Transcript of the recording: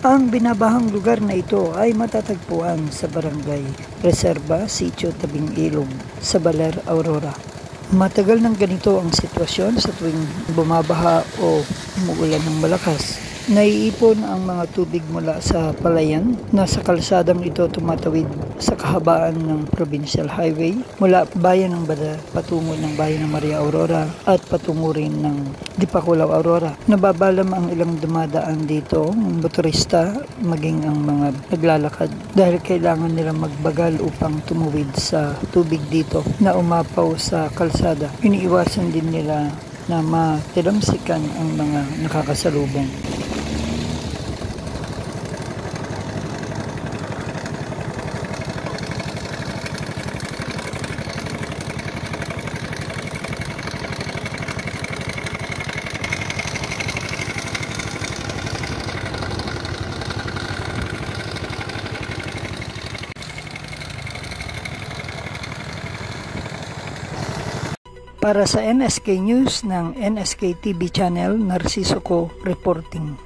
Ang binabahang lugar na ito ay matatagpuan sa Barangay Reserva, Sitio Tabing Ilog, sa Baler, Aurora. Matagal ng ganito ang sitwasyon sa tuwing bumabaha o umuulan ng malakas. Naiipon ang mga tubig mula sa palayan na sa kalsadang ito tumatawid sa kahabaan ng Provincial Highway mula bayan ng Bada patungo ng bayan ng Maria Aurora at patungo rin ng Dipakulaw, Aurora. Nababalam ang ilang dumadaan dito, ang motorista maging ang mga naglalakad dahil kailangan nilang magbagal upang tumuwid sa tubig dito na umapaw sa kalsada. Iniiwasan din nila na matilamsikan ang mga nakakasalubong. Para sa NSK News ng NSK TV Channel, Narciso Co reporting.